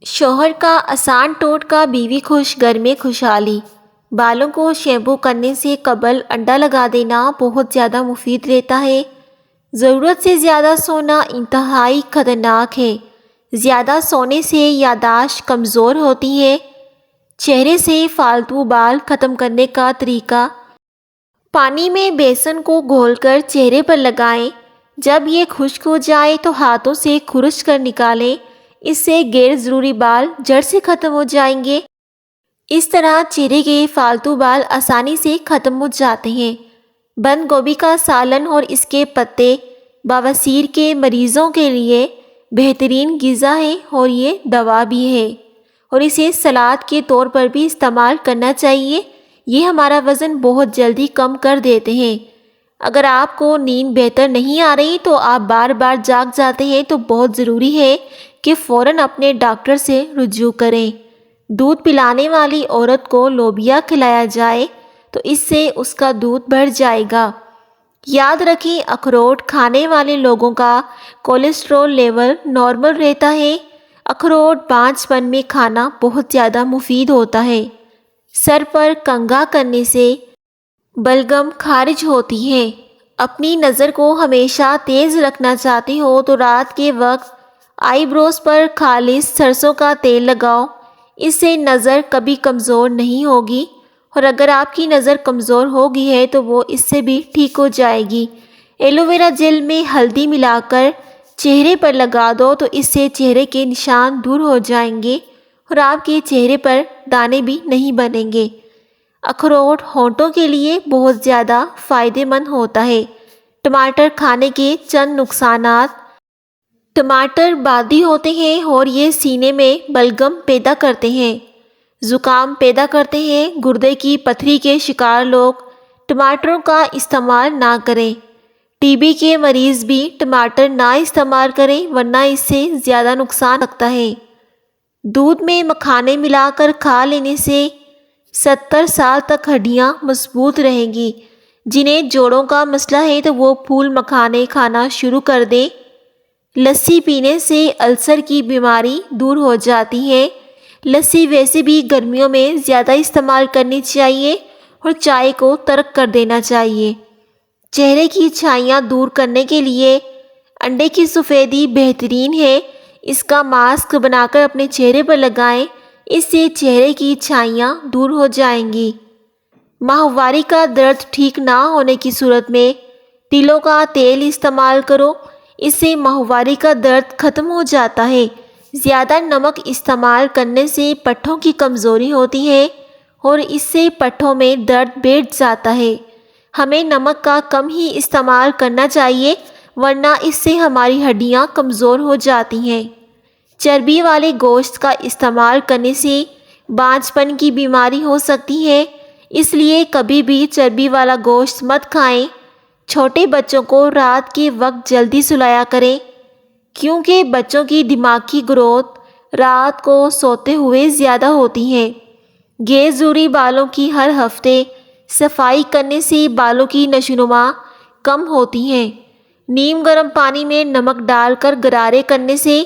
شوہر کا آسان ٹوٹکا، بیوی خوش گھر میں خوشحالی۔ بالوں کو شیمپو کرنے سے قبل انڈا لگا دینا بہت زیادہ مفید رہتا ہے۔ ضرورت سے زیادہ سونا انتہائی خطرناک ہے۔ زیادہ سونے سے یادداشت کمزور ہوتی ہے۔ چہرے سے فالتو بال ختم کرنے کا طریقہ: پانی میں بیسن کو گھول کر چہرے پر لگائیں۔ جب یہ خشک ہو جائے تو ہاتھوں سے کھرچ کر نکالیں۔ اس سے غیر ضروری بال جڑ سے ختم ہو جائیں گے۔ اس طرح چہرے کے فالتو بال آسانی سے ختم ہو جاتے ہیں۔ بند گوبھی کا سالن اور اس کے پتے بواسیر کے مریضوں کے لیے بہترین غذا ہے اور یہ دوا بھی ہے، اور اسے سلاد کے طور پر بھی استعمال کرنا چاہیے۔ یہ ہمارا وزن بہت جلدی کم کر دیتے ہیں۔ اگر آپ کو نیند بہتر نہیں آ رہی تو آپ بار بار جاگ جاتے ہیں تو بہت ضروری ہے کہ فوراً اپنے ڈاکٹر سے رجوع کریں۔ دودھ پلانے والی عورت کو لوبیا کھلایا جائے تو اس سے اس کا دودھ بڑھ جائے گا۔ یاد رکھیں، اخروٹ کھانے والے لوگوں کا کولیسٹرول لیول نارمل رہتا ہے۔ اخروٹ 5 پن میں کھانا بہت زیادہ مفید ہوتا ہے۔ سر پر کنگھا کرنے سے بلغم خارج ہوتی ہے۔ اپنی نظر کو ہمیشہ تیز رکھنا چاہتے ہو تو رات کے وقت آئی بروز پر خالص سرسوں کا تیل لگاؤ۔ اس سے نظر کبھی کمزور نہیں ہوگی، اور اگر آپ کی نظر کمزور ہوگی ہے تو وہ اس سے بھی ٹھیک ہو جائے گی۔ ایلو ویرا جیل میں ہلدی ملا کر چہرے پر لگا دو تو اس سے چہرے کے نشان دور ہو جائیں گے اور آپ کے چہرے پر دانے بھی نہیں بنیں گے۔ اخروٹ ہونٹوں کے لیے بہت زیادہ فائدہ مند ہوتا ہے۔ ٹماٹر کھانے کے چند نقصانات: ٹماٹر بادی ہوتے ہیں اور یہ سینے میں بلغم پیدا کرتے ہیں، زکام پیدا کرتے ہیں۔ گردے کی پتھری کے شکار لوگ ٹماٹروں کا استعمال نہ کریں۔ ٹی بی کے مریض بھی ٹماٹر نہ استعمال کریں ورنہ اس سے زیادہ نقصان رکھتا ہے۔ دودھ میں مکھانے ملا کر کھا لینے سے 70 سال تک ہڈیاں مضبوط رہیں گی۔ جنہیں جوڑوں کا مسئلہ ہے تو وہ پھول مکھانے کھانا شروع کر دیں۔ لسی پینے سے السر کی بیماری دور ہو جاتی ہے۔ لسی ویسے بھی گرمیوں میں زیادہ استعمال کرنی چاہیے اور چائے کو ترک کر دینا چاہیے۔ چہرے کی چھائیاں دور کرنے کے لیے انڈے کی سفیدی بہترین ہے۔ اس کا ماسک بنا کر اپنے چہرے پر لگائیں، اس سے چہرے کی چھائیاں دور ہو جائیں گی۔ ماہواری کا درد ٹھیک نہ ہونے کی صورت میں تلوں کا تیل استعمال کرو، اس سے ماہواری کا درد ختم ہو جاتا ہے۔ زیادہ نمک استعمال کرنے سے پٹھوں کی کمزوری ہوتی ہے اور اس سے پٹھوں میں درد بیٹھ جاتا ہے۔ ہمیں نمک کا کم ہی استعمال کرنا چاہیے ورنہ اس سے ہماری ہڈیاں کمزور ہو جاتی ہیں۔ چربی والے گوشت کا استعمال کرنے سے بانجھ پن کی بیماری ہو سکتی ہے، اس لیے کبھی بھی چربی والا گوشت مت کھائیں۔ چھوٹے بچوں کو رات کے وقت جلدی سلایا کریں، کیونکہ بچوں کی دماغی گروتھ رات کو سوتے ہوئے زیادہ ہوتی ہے۔ غیر ضروری بالوں کی ہر ہفتے صفائی کرنے سے بالوں کی نشوونما کم ہوتی ہے۔ نیم گرم پانی میں نمک ڈال کر غرارے کرنے سے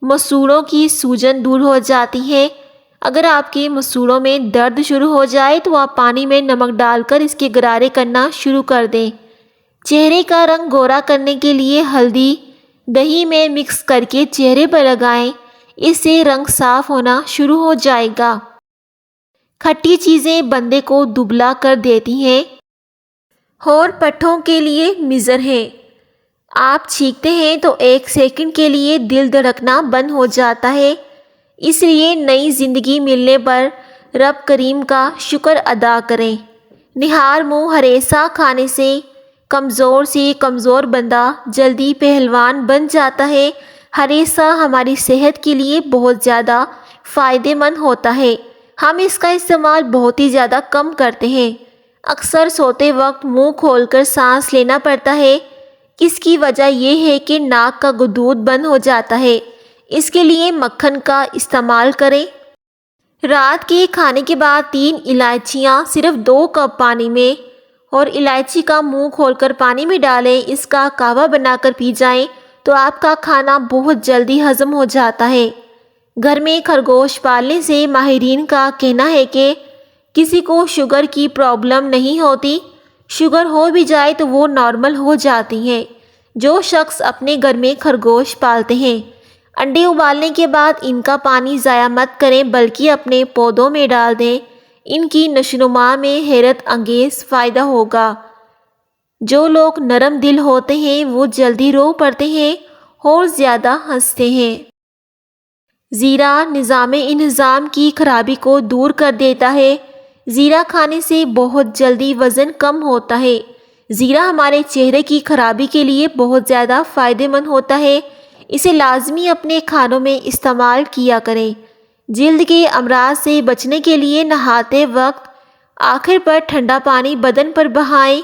مسوڑوں کی سوجن دور ہو جاتی ہے۔ اگر آپ کے مسوڑوں میں درد شروع ہو جائے تو آپ پانی میں نمک ڈال کر اس کے غرارے کرنا شروع کر دیں۔ چہرے کا رنگ گورا کرنے کے لیے ہلدی دہی میں مکس کر کے چہرے پر لگائیں، اس سے رنگ صاف ہونا شروع ہو جائے گا۔ کھٹی چیزیں بندے کو دبلا کر دیتی ہیں اور پٹھوں کے لیے مضر ہیں۔ آپ چھینکتے ہیں تو 1 سیکنڈ کے لیے دل دھڑکنا بند ہو جاتا ہے، اس لیے نئی زندگی ملنے پر رب کریم کا شکر ادا کریں۔ نہار منہ ہریسہ کھانے سے کمزور بندہ جلدی پہلوان بن جاتا ہے۔ ہریسہ ہماری صحت کے لیے بہت زیادہ فائدہ مند ہوتا ہے، ہم اس کا استعمال بہت ہی زیادہ کم کرتے ہیں۔ اکثر سوتے وقت منہ کھول کر سانس لینا پڑتا ہے، اس کی وجہ یہ ہے کہ ناک کا گدود بند ہو جاتا ہے۔ اس کے لیے مکھن کا استعمال کریں۔ رات کے کھانے کے بعد 3 الائچیاں صرف 2 کپ پانی میں اور الائچی کا منہ کھول کر پانی میں ڈالیں، اس کا قہوہ بنا کر پی جائیں تو آپ کا کھانا بہت جلدی ہضم ہو جاتا ہے۔ گھر میں خرگوش پالنے سے ماہرین کا کہنا ہے کہ کسی کو شوگر کی پرابلم نہیں ہوتی، شوگر ہو بھی جائے تو وہ نارمل ہو جاتی ہیں۔ جو شخص اپنے گھر میں خرگوش پالتے ہیں، انڈے ابالنے کے بعد ان کا پانی ضائع مت کریں بلکہ اپنے پودوں میں ڈال دیں، ان کی نشوونما میں حیرت انگیز فائدہ ہوگا۔ جو لوگ نرم دل ہوتے ہیں وہ جلدی رو پڑتے ہیں اور زیادہ ہنستے ہیں۔ زیرہ نظام انہضام کی خرابی کو دور کر دیتا ہے۔ زیرہ کھانے سے بہت جلدی وزن کم ہوتا ہے۔ زیرہ ہمارے چہرے کی خرابی کے لیے بہت زیادہ فائدہ مند ہوتا ہے، اسے لازمی اپنے کھانوں میں استعمال کیا کریں۔ جلد کے امراض سے بچنے کے لیے نہاتے وقت آخر پر ٹھنڈا پانی بدن پر بہائیں۔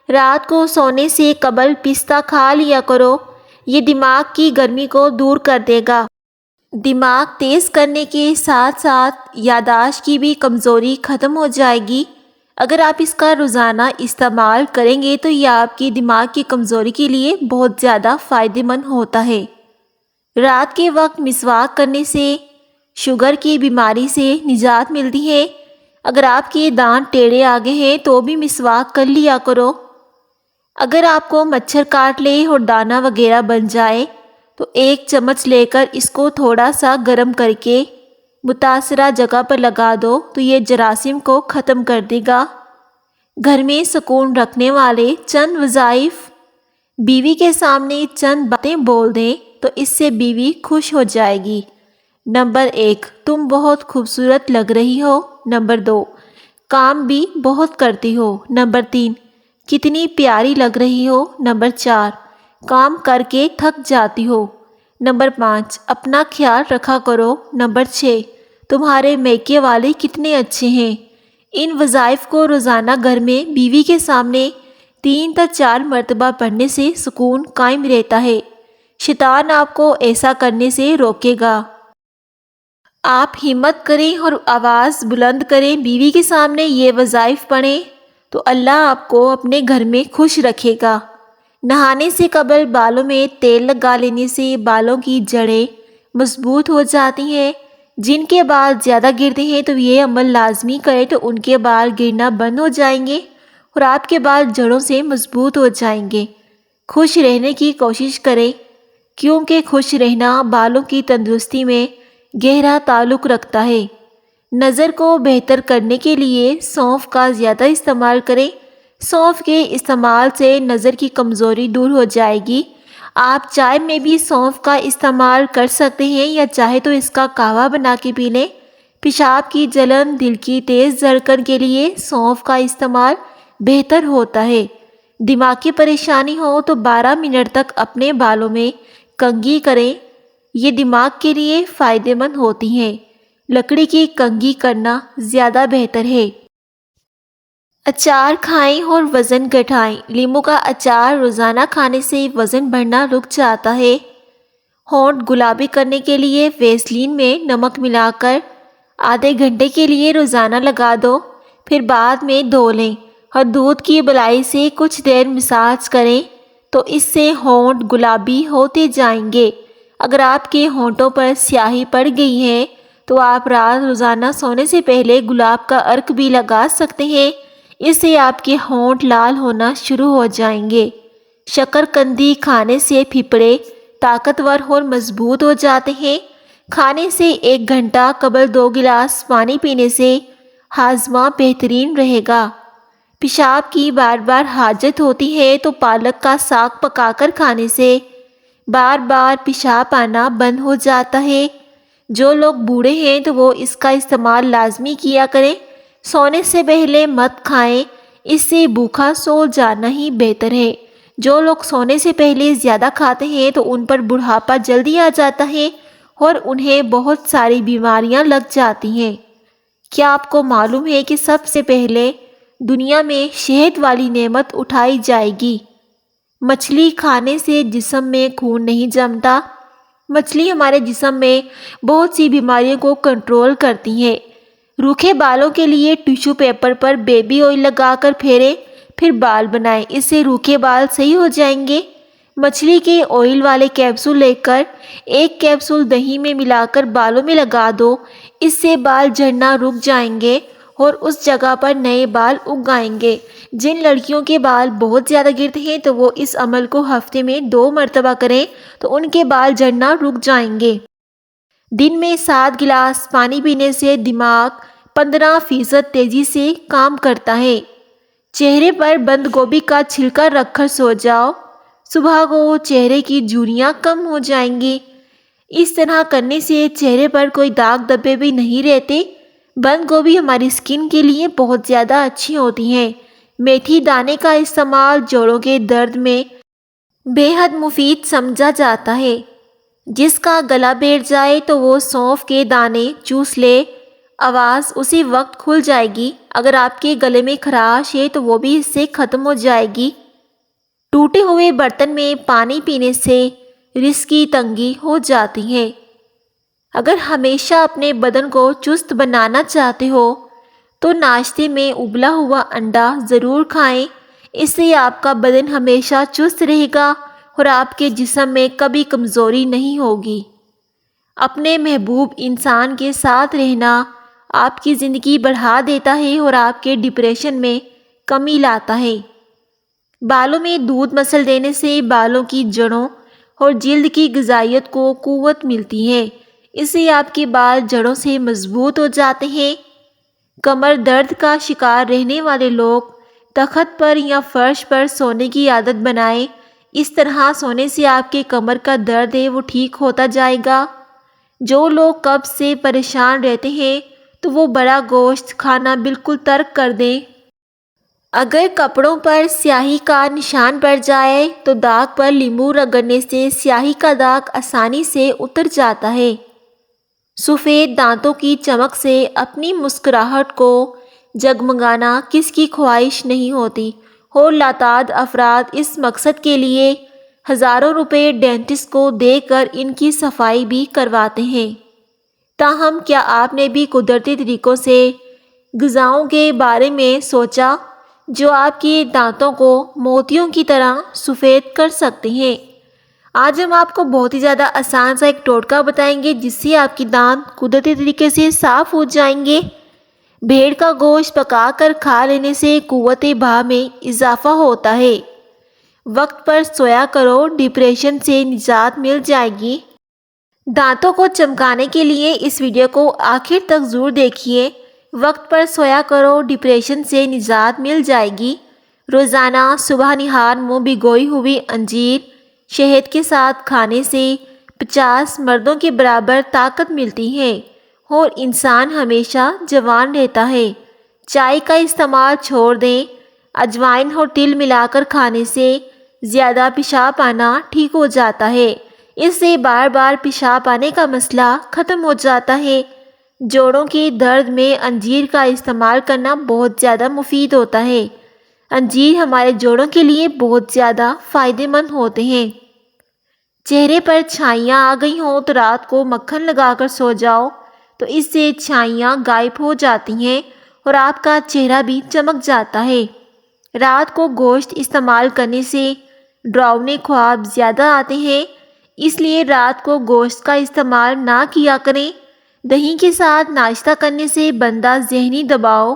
رات کو سونے سے قبل پستہ کھا لیا کرو، یہ دماغ کی گرمی کو دور کر دے گا۔ دماغ تیز کرنے کے ساتھ ساتھ یادداشت کی بھی کمزوری ختم ہو جائے گی۔ اگر آپ اس کا روزانہ استعمال کریں گے تو یہ آپ کی دماغ کی کمزوری کے لیے بہت زیادہ فائدہ مند ہوتا ہے۔ رات کے وقت مسواک کرنے سے شوگر کی بیماری سے نجات ملتی ہے۔ اگر آپ کے دانت ٹیڑھے آگے ہیں تو بھی مسواک کر لیا کرو۔ اگر آپ کو مچھر کاٹ لے اور دانہ وغیرہ بن جائے تو 1 چمچ لے کر اس کو تھوڑا سا گرم کر کے متاثرہ جگہ پر لگا دو تو یہ جراثیم کو ختم کر دے گا۔ گھر میں سکون رکھنے والے چند وظائف۔ بیوی کے سامنے چند باتیں بول دیں تو اس سے بیوی خوش ہو جائے گی۔ نمبر 1، تم بہت خوبصورت لگ رہی ہو۔ نمبر 2، کام بھی بہت کرتی ہو۔ نمبر 3، کتنی پیاری لگ رہی ہو۔ نمبر 4، کام کر کے تھک جاتی ہو۔ نمبر 5، اپنا خیال رکھا کرو۔ نمبر 6، تمہارے میکے والے کتنے اچھے ہیں۔ ان وظائف کو روزانہ گھر میں بیوی کے سامنے 3 تا 4 مرتبہ پڑھنے سے سکون قائم رہتا ہے۔ شیطان آپ کو ایسا کرنے سے روکے گا۔ آپ ہمت کریں اور آواز بلند کریں، بیوی کے سامنے یہ وظائف پڑھیں تو اللہ آپ کو اپنے گھر میں خوش رکھے گا۔ نہانے سے قبل بالوں میں تیل لگا لینے سے بالوں کی جڑیں مضبوط ہو جاتی ہیں۔ جن کے بال زیادہ گرتے ہیں تو یہ عمل لازمی کریں تو ان کے بال گرنا بند ہو جائیں گے اور آپ کے بال جڑوں سے مضبوط ہو جائیں گے۔ خوش رہنے کی کوشش کریں کیونکہ خوش رہنا بالوں کی تندرستی میں گہرا تعلق رکھتا ہے۔ نظر کو بہتر کرنے کے لیے سونف کا زیادہ استعمال کریں۔ سونف کے استعمال سے نظر کی کمزوری دور ہو جائے گی۔ آپ چائے میں بھی سونف کا استعمال کر سکتے ہیں یا چاہے تو اس کا قہوہ بنا کے پی لیں۔ پیشاب کی جلن، دل کی تیز دھڑکن کے لیے سونف کا استعمال بہتر ہوتا ہے۔ دماغ کی پریشانی ہو تو 12 منٹ تک اپنے بالوں میں کنگھی کریں، یہ دماغ کے لیے فائدہ مند ہوتی ہیں۔ لکڑی کی کنگھی کرنا زیادہ بہتر ہے۔ اچار کھائیں اور وزن گھٹائیں۔ لیموں کا اچار روزانہ کھانے سے وزن بڑھنا رک جاتا ہے۔ ہونٹ گلابی کرنے کے لیے ویسلین میں نمک ملا کر آدھے گھنٹے کے لیے روزانہ لگا دو، پھر بعد میں دھو لیں اور دودھ کی بلائی سے کچھ دیر مساج کریں تو اس سے ہونٹ گلابی ہوتے جائیں گے۔ اگر آپ کے ہونٹوں پر سیاہی پڑ گئی ہے تو آپ رات روزانہ سونے سے پہلے گلاب کا عرق بھی لگا سکتے ہیں، اس سے آپ کے ہونٹ لال ہونا شروع ہو جائیں گے۔ شکرقندی کھانے سے پھیپھڑے طاقتور اور مضبوط ہو جاتے ہیں۔ کھانے سے 1 گھنٹہ قبل 2 گلاس پانی پینے سے ہاضمہ بہترین رہے گا۔ پیشاب کی بار بار حاجت ہوتی ہے تو پالک کا ساگ پکا کر کھانے سے بار بار پیشاب آنا بند ہو جاتا ہے۔ جو لوگ بوڑھے ہیں تو وہ اس کا استعمال لازمی کیا کریں۔ سونے سے پہلے مت کھائیں، اس سے بھوکا سو جانا ہی بہتر ہے۔ جو لوگ سونے سے پہلے زیادہ کھاتے ہیں تو ان پر بڑھاپا جلدی آ جاتا ہے اور انہیں بہت ساری بیماریاں لگ جاتی ہیں۔ کیا آپ کو معلوم ہے کہ سب سے پہلے دنیا میں شہد والی نعمت اٹھائی جائے گی؟ مچھلی کھانے سے جسم میں خون نہیں جمتا۔ مچھلی ہمارے جسم میں بہت سی بیماریوں کو کنٹرول کرتی ہے۔ روکھے بالوں کے لیے ٹیشو پیپر پر بیبی آئل لگا کر پھیریں، پھر بال بنائیں، اس سے روکھے بال صحیح ہو جائیں گے۔ مچھلی کے آئل والے کیپسول لے کر ایک کیپسول دہی میں ملا کر بالوں میں لگا دو، اس سے بال جھڑنا رک جائیں گے اور اس جگہ پر نئے بال اگ آئیں گے۔ جن لڑکیوں کے بال بہت زیادہ گرتے ہیں تو وہ اس عمل کو ہفتے میں 2 مرتبہ کریں تو ان کے بال جھڑنا رک جائیں گے۔ دن میں 7 گلاس پانی پینے سے دماغ 15% تیزی سے کام کرتا ہے۔ چہرے پر بند گوبھی کا چھلکا رکھ کر سو جاؤ، صبح کو چہرے کی جھریاں کم ہو جائیں گی۔ اس طرح کرنے سے چہرے پر کوئی داغ دھبے بھی نہیں رہتے۔ بند گوبھی ہماری اسکن کے لیے بہت زیادہ اچھی ہوتی ہیں۔ میتھی دانے کا استعمال جوڑوں کے درد میں بے حد مفید سمجھا جاتا ہے۔ جس کا گلا بیٹھ جائے تو وہ سونف کے دانے چوس لے، آواز اسی وقت کھل جائے گی۔ اگر آپ کے گلے میں خراش ہے تو وہ بھی اس سے ختم ہو جائے گی۔ ٹوٹے ہوئے برتن میں پانی پینے سے رزق کی تنگی ہو جاتی ہے۔ اگر ہمیشہ اپنے بدن کو چست بنانا چاہتے ہو تو ناشتے میں ابلا ہوا انڈا ضرور کھائیں۔ اس سے آپ کا بدن ہمیشہ چست رہے گا اور آپ کے جسم میں کبھی کمزوری نہیں ہوگی۔ اپنے محبوب انسان کے ساتھ رہنا آپ کی زندگی بڑھا دیتا ہے اور آپ کے ڈپریشن میں کمی لاتا ہے۔ بالوں میں دودھ مسل دینے سے بالوں کی جڑوں اور جلد کی غذائیت کو قوت ملتی ہے۔ اس سے آپ کے بال جڑوں سے مضبوط ہو جاتے ہیں۔ کمر درد کا شکار رہنے والے لوگ تخت پر یا فرش پر سونے کی عادت بنائیں۔ اس طرح سونے سے آپ کے کمر کا درد ہے وہ ٹھیک ہوتا جائے گا۔ جو لوگ قبض سے پریشان رہتے ہیں تو وہ بڑا گوشت کھانا بالکل ترک کر دیں۔ اگر کپڑوں پر سیاہی کا نشان پڑ جائے تو داغ پر لیمو رگڑنے سے سیاہی کا داغ آسانی سے اتر جاتا ہے۔ سفید دانتوں کی چمک سے اپنی مسکراہٹ کو جگمگانا کس کی خواہش نہیں ہوتی، اور لاتعداد افراد اس مقصد کے لیے ہزاروں روپے ڈینٹسٹ کو دے کر ان کی صفائی بھی کرواتے ہیں۔ تاہم کیا آپ نے بھی قدرتی طریقوں سے غذاؤں کے بارے میں سوچا جو آپ کے دانتوں کو موتیوں کی طرح سفید کر سکتے ہیں؟ آج ہم آپ کو بہت ہی زیادہ آسان سا ایک ٹوٹکا بتائیں گے جس سے آپ کے دانت قدرتی طریقے سے صاف ہو جائیں گے۔ بھیڑ کا گوشت پکا کر کھا لینے سے قوت بہا میں اضافہ ہوتا ہے۔ وقت پر سویا کرو، ڈپریشن سے نجات مل جائے گی۔ دانتوں کو چمکانے کے لیے اس ویڈیو کو آخر تک ضرور دیکھیے۔ وقت پر سویا کرو، ڈپریشن سے نجات مل جائے گی۔ روزانہ صبح نہار منہ بھگوئی ہوئی انجیر شہد کے ساتھ کھانے سے 50 مردوں کے برابر طاقت ملتی ہے اور انسان ہمیشہ جوان رہتا ہے۔ چائے کا استعمال چھوڑ دیں۔ اجوائن اور تل ملا کر کھانے سے زیادہ پیشاب آنا ٹھیک ہو جاتا ہے۔ اس سے بار بار پیشاب آنے کا مسئلہ ختم ہو جاتا ہے۔ جوڑوں کے درد میں انجیر کا استعمال کرنا بہت زیادہ مفید ہوتا ہے۔ انجیر ہمارے جوڑوں کے لیے بہت زیادہ فائدہ مند ہوتے ہیں۔ چہرے پر چھائیاں آ گئی ہوں تو رات کو مکھن لگا کر سو جاؤ تو اس سے چھائیاں غائب ہو جاتی ہیں اور آپ کا چہرہ بھی چمک جاتا ہے۔ رات کو گوشت استعمال کرنے سے ڈراؤنے خواب زیادہ آتے ہیں، اس لیے رات کو گوشت کا استعمال نہ کیا کریں۔ دہی کے ساتھ ناشتہ کرنے سے بندہ ذہنی دباؤ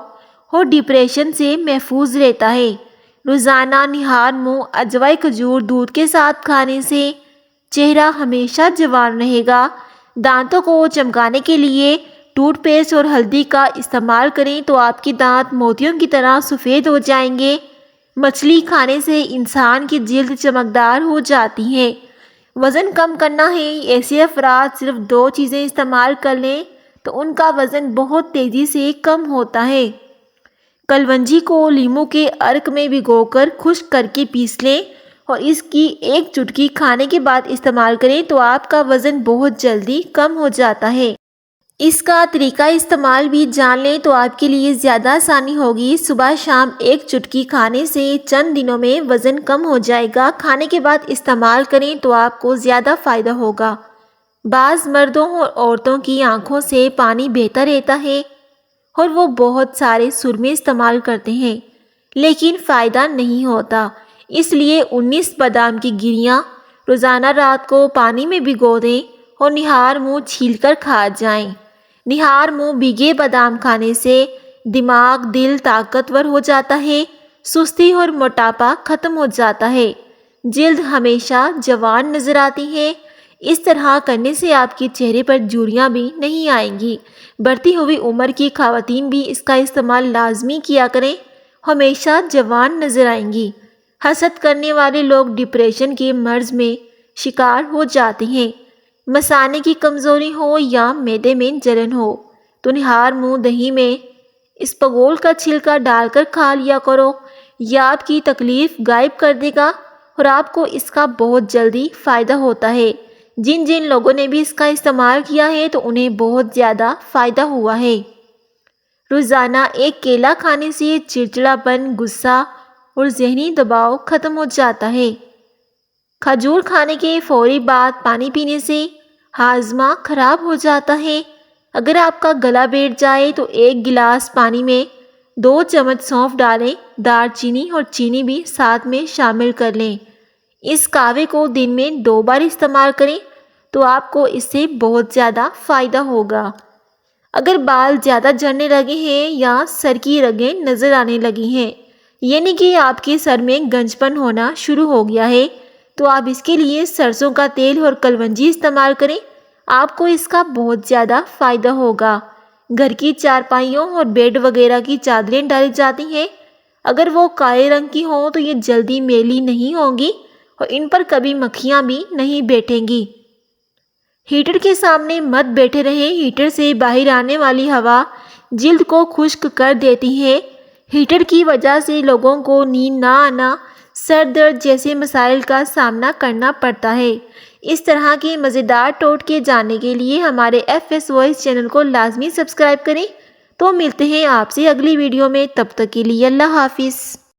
اور ڈپریشن سے محفوظ رہتا ہے۔ روزانہ نہار منہ اجوائی کھجور دودھ کے ساتھ کھانے سے چہرہ ہمیشہ جوان رہے گا۔ دانتوں کو چمکانے کے لیے ٹوتھ پیسٹ اور ہلدی کا استعمال کریں تو آپ کے دانت موتیوں کی طرح سفید ہو جائیں گے۔ مچھلی کھانے سے انسان کی جلد چمکدار ہو جاتی ہے۔ وزن کم کرنا ہے، ایسے افراد صرف 2 چیزیں استعمال کر لیں تو ان کا وزن بہت تیزی سے کم ہوتا ہے۔ کلونجی کو لیموں کے عرق میں بھگو کر خشک کر کے پیس لیں اور اس کی 1 چٹکی کھانے کے بعد استعمال کریں تو آپ کا وزن بہت جلدی کم ہو جاتا ہے۔ اس کا طریقہ استعمال بھی جان لیں تو آپ کے لیے زیادہ آسانی ہوگی۔ صبح شام 1 چٹکی کھانے سے چند دنوں میں وزن کم ہو جائے گا۔ کھانے کے بعد استعمال کریں تو آپ کو زیادہ فائدہ ہوگا۔ بعض مردوں اور عورتوں کی آنکھوں سے پانی بہتا رہتا ہے اور وہ بہت سارے سرمے استعمال کرتے ہیں لیکن فائدہ نہیں ہوتا۔ اس لیے 19 بادام کی گریاں روزانہ رات کو پانی میں بھگو دیں اور نہار منہ چھیل کر کھا جائیں۔ نہار منہ بھیگے بادام کھانے سے دماغ دل طاقتور ہو جاتا ہے، سستی اور موٹاپا ختم ہو جاتا ہے، جلد ہمیشہ جوان نظر آتی ہے۔ اس طرح کرنے سے آپ کے چہرے پر جھریاں بھی نہیں آئیں گی۔ بڑھتی ہوئی عمر کی خواتین بھی اس کا استعمال لازمی کیا کریں، ہمیشہ جوان نظر آئیں گی۔ حسد کرنے والے لوگ ڈپریشن کے مرض میں شکار ہو جاتے ہیں۔ مثانے کی کمزوری ہو یا معدے میں جلن ہو تو نہار منہ دہی میں اسپغول کا چھلکا ڈال کر کھا لیا کرو، یہ آپ کی تکلیف غائب کر دے گا اور آپ کو اس کا بہت جلدی فائدہ ہوتا ہے۔ جن لوگوں نے بھی اس کا استعمال کیا ہے تو انہیں بہت زیادہ فائدہ ہوا ہے۔ روزانہ ایک کیلا کھانے سے چڑچڑاپن، غصہ اور ذہنی دباؤ ختم ہو جاتا ہے۔ کھجور کھانے کے فوری بعد پانی پینے سے ہاضمہ خراب ہو جاتا ہے۔ اگر آپ کا گلا بیٹھ جائے تو 1 گلاس پانی میں 2 چمچ سونف ڈالیں، دار چینی اور چینی بھی ساتھ میں شامل کر لیں۔ اس کہوے کو دن میں 2 بار استعمال کریں تو آپ کو اس سے بہت زیادہ فائدہ ہوگا۔ اگر بال زیادہ جھڑنے لگے ہیں یا سر کی رگیں نظر آنے لگی ہیں، یعنی کہ آپ کے سر میں گنج پن ہونا شروع ہو گیا ہے، تو آپ اس کے لیے سرسوں کا تیل اور کلونجی استعمال کریں، آپ کو اس کا بہت زیادہ فائدہ ہوگا۔ گھر کی چارپائیوں اور بیڈ وغیرہ کی چادریں ڈالی جاتی ہیں، اگر وہ کالے رنگ کی ہوں تو یہ جلدی میلی نہیں ہوں گی اور ان پر کبھی مکھیاں بھی نہیں بیٹھیں گی۔ ہیٹر کے سامنے مت بیٹھے رہیں، ہیٹر سے باہر آنے والی ہوا جلد کو خشک کر دیتی ہے۔ ہیٹر کی وجہ سے لوگوں کو نیند نہ آنا، سر درد جیسے مسائل کا سامنا کرنا پڑتا ہے۔ اس طرح کے مزیدار ٹوٹکے جاننے کے لیے ہمارے FS وائس چینل کو لازمی سبسکرائب کریں۔ تو ملتے ہیں آپ سے اگلی ویڈیو میں، تب تک کے لیے اللہ حافظ۔